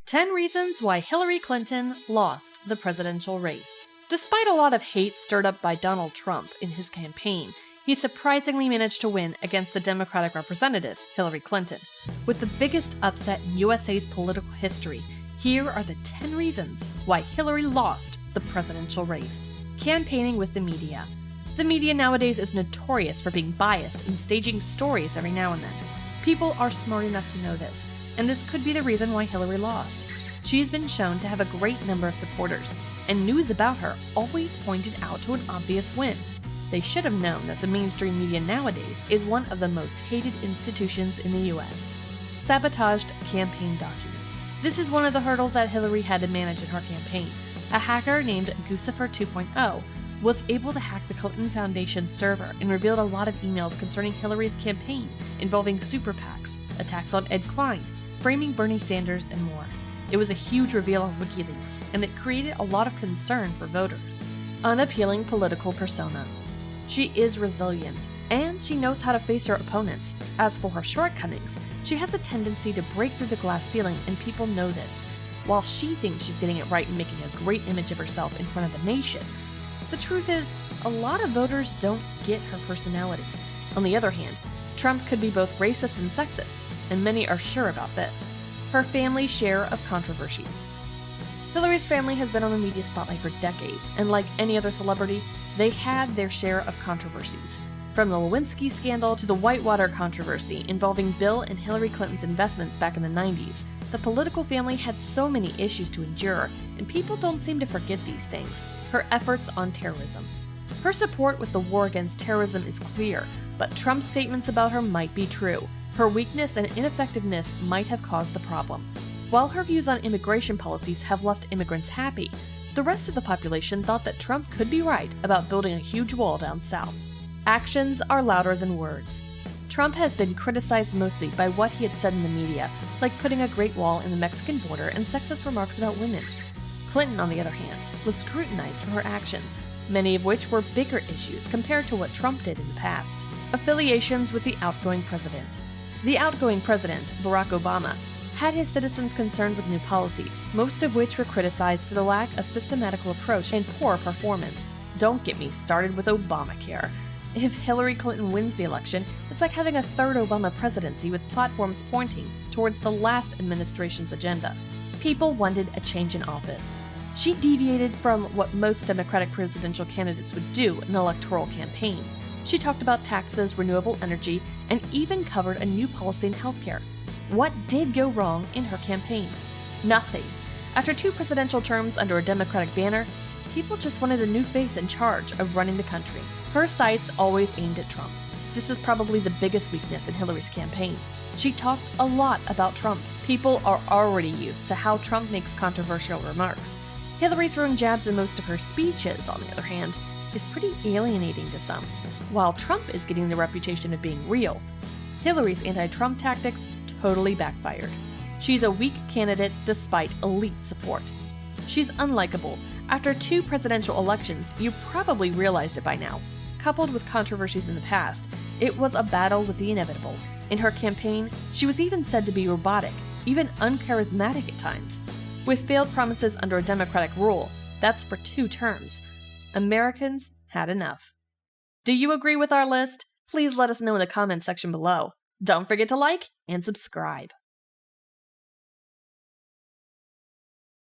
10 reasons why Hillary Clinton lost the presidential race. Despite a lot of hate stirred up by Donald Trump in his campaign, he surprisingly managed to win against the Democratic representative, Hillary Clinton. With the biggest upset in USA's political history, here are the 10 reasons why Hillary lost the presidential race. Campaigning with the media. The media nowadays is notorious for being biased and staging stories every now and then. People are smart enough to know this, and this could be the reason why Hillary lost. She's been shown to have a great number of supporters, and news about her always pointed out to an obvious win. They should have known that the mainstream media nowadays is one of the most hated institutions in the US. Sabotaged campaign documents. This is one of the hurdles that Hillary had to manage in her campaign. A hacker named Guccifer 2.0 was able to hack the Clinton Foundation server and revealed a lot of emails concerning Hillary's campaign, involving super PACs, attacks on Ed Klein, framing Bernie Sanders, and more. It was a huge reveal on WikiLeaks, and it created a lot of concern for voters. Unappealing political persona. She is resilient, and she knows how to face her opponents. As for her shortcomings, she has a tendency to break through the glass ceiling, and people know this. While she thinks she's getting it right and making a great image of herself in front of the nation, the truth is, a lot of voters don't get her personality. On the other hand, Trump could be both racist and sexist, and many are sure about this. Her family's share of controversies. Hillary's family has been on the media spotlight for decades, and like any other celebrity, they had their share of controversies. From the Lewinsky scandal to the Whitewater controversy involving Bill and Hillary Clinton's investments back in the 90s, the political family had so many issues to endure, and people don't seem to forget these things. Her efforts on terrorism. Her support with the war against terrorism is clear, but Trump's statements about her might be true. Her weakness and ineffectiveness might have caused the problem. While her views on immigration policies have left immigrants happy, the rest of the population thought that Trump could be right about building a huge wall down south. Actions are louder than words. Trump has been criticized mostly by what he had said in the media, like putting a Great Wall in the Mexican border and sexist remarks about women. Clinton, on the other hand, was scrutinized for her actions, many of which were bigger issues compared to what Trump did in the past. Affiliations with the outgoing president. The outgoing president, Barack Obama, had his citizens concerned with new policies, most of which were criticized for the lack of systematical approach and poor performance. Don't get me started with Obamacare. If Hillary Clinton wins the election, it's like having a third Obama presidency with platforms pointing towards the last administration's agenda. People wanted a change in office. She deviated from what most Democratic presidential candidates would do in an electoral campaign. She talked about taxes, renewable energy, and even covered a new policy in healthcare. What did go wrong in her campaign? Nothing. After 2 presidential terms under a Democratic banner, people just wanted a new face in charge of running the country. Her sights always aimed at Trump. This is probably the biggest weakness in Hillary's campaign. She talked a lot about Trump. People are already used to how Trump makes controversial remarks. Hillary throwing jabs in most of her speeches, on the other hand, is pretty alienating to some. While Trump is getting the reputation of being real, Hillary's anti-Trump tactics totally backfired. She's a weak candidate despite elite support. She's unlikable. After 2 presidential elections, you probably realized it by now. Coupled with controversies in the past, it was a battle with the inevitable. In her campaign, she was even said to be robotic, even uncharismatic at times. With failed promises under a Democratic rule, that's for 2 terms. Americans had enough. Do you agree with our list? Please let us know in the comments section below. Don't forget to like and subscribe.